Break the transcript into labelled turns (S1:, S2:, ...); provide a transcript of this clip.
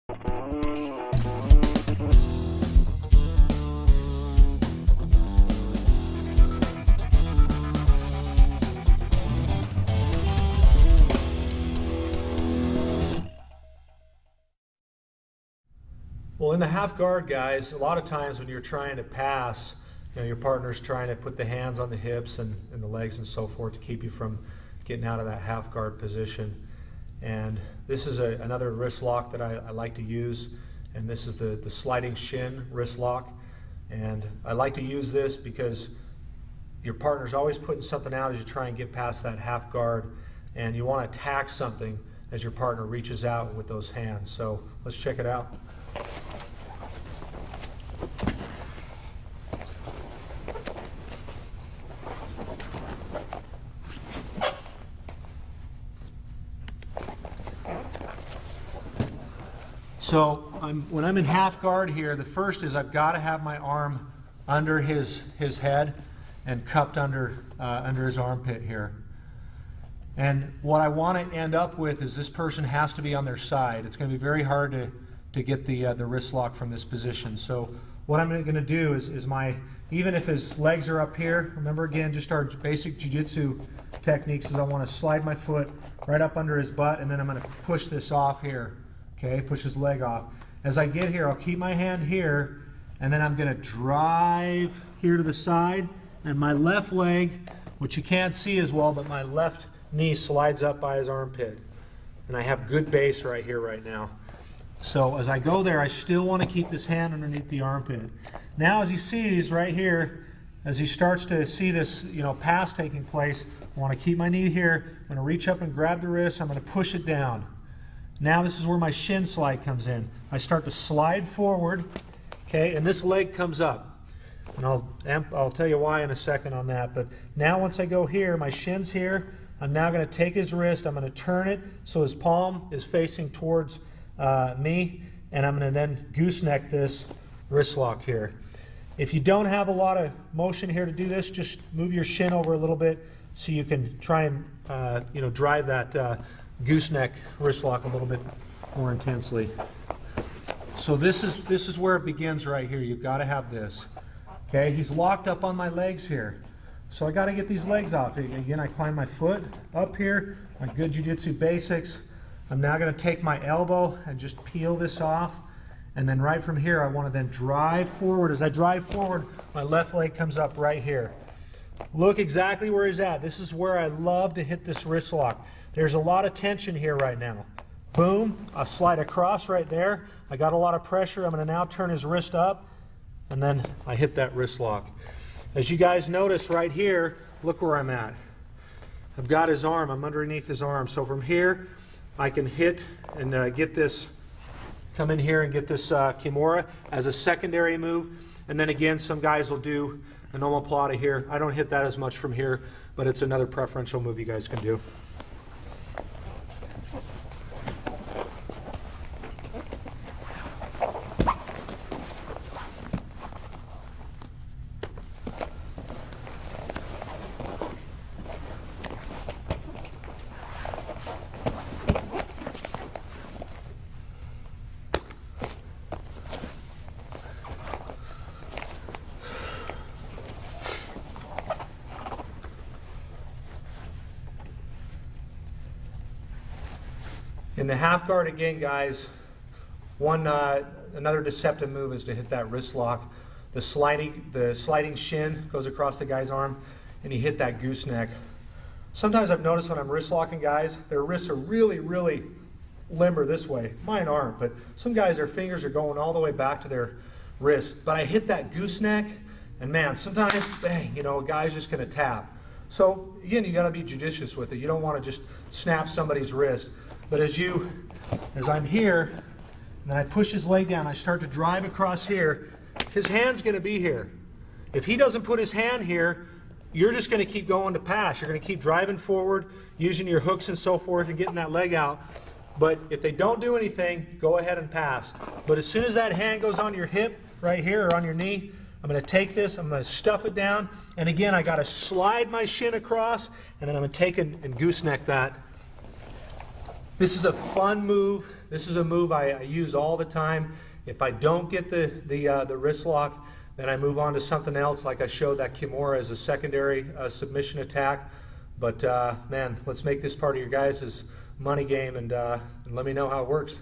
S1: Well, in the half guard, guys, a lot of times when you're trying to pass, your partner's trying to put the hands on the hips and the legs and so forth to keep you from getting out of that half guard position. And this is another wrist lock that I like to use, and this is the sliding shin wrist lock. And I like to use this because your partner's always putting something out as you try and get past that half guard, and you want to attack something as your partner reaches out with those hands. So let's check it out. So when I'm in half guard here, the first is I've got to have my arm under his head and cupped under his armpit here. And what I want to end up with is this person has to be on their side. It's going to be very hard to get the wrist lock from this position. So what I'm going to do is even if his legs are up here, remember again, just our basic jiu-jitsu techniques is I want to slide my foot right up under his butt, and then I'm going to push this off here. Okay, push his leg off. As I get here, I'll keep my hand here, and then I'm going to drive here to the side, and my left leg, which you can't see as well, but my left knee slides up by his armpit. And I have good base right here right now. So as I go there, I still want to keep this hand underneath the armpit. Now as he sees right here, as he starts to see this pass taking place, I want to keep my knee here. I'm going to reach up and grab the wrist. I'm going to push it down. Now this is where my shin slide comes in. I start to slide forward, okay, and this leg comes up. And I'll tell you why in a second on that. But now once I go here, my shin's here. I'm now going to take his wrist. I'm going to turn it so his palm is facing towards me, and I'm going to then gooseneck this wrist lock here. If you don't have a lot of motion here to do this, just move your shin over a little bit so you can try and drive that gooseneck wrist lock a little bit more intensely. So this is where it begins right here. You've got to have this. Okay, he's locked up on my legs here. So I got to get these legs off. Again, I climb my foot up here, my good jiu-jitsu basics. I'm now going to take my elbow and just peel this off. And then right from here, I want to then drive forward. As I drive forward, my left leg comes up right here. Look exactly where he's at. This is where I love to hit this wrist lock. There's a lot of tension here right now. Boom, I'll slide across right there. I got a lot of pressure. I'm going to now turn his wrist up, and then I hit that wrist lock. As you guys notice right here, look where I'm at. I've got his arm. I'm underneath his arm. So from here, I can hit and get this, come in here and get this Kimura as a secondary move. And then again, some guys will do an omoplata here. I don't hit that as much from here, but it's another preferential move you guys can do. In the half guard again, guys, another deceptive move is to hit that wrist lock. The sliding shin goes across the guy's arm, and you hit that gooseneck. Sometimes I've noticed when I'm wrist locking guys, their wrists are really, really limber this way. Mine aren't, but some guys, their fingers are going all the way back to their wrist. But I hit that gooseneck, and man, sometimes, bang, a guy's just going to tap. So again, you got to be judicious with it. You don't want to just snap somebody's wrist. But as I'm here, and then I push his leg down, I start to drive across here, his hand's going to be here. If he doesn't put his hand here, you're just going to keep going to pass. You're going to keep driving forward, using your hooks and so forth and getting that leg out. But if they don't do anything, go ahead and pass. But as soon as that hand goes on your hip right here or on your knee, I'm going to take this, I'm going to stuff it down, and again, I got to slide my shin across, and then I'm going to take and gooseneck that. This is a fun move This is a move I use all the time. If I don't get the wrist lock, then I move on to something else, like I showed that Kimura as a secondary submission attack. But man, let's make this part of your guys' money game, and let me know how it works.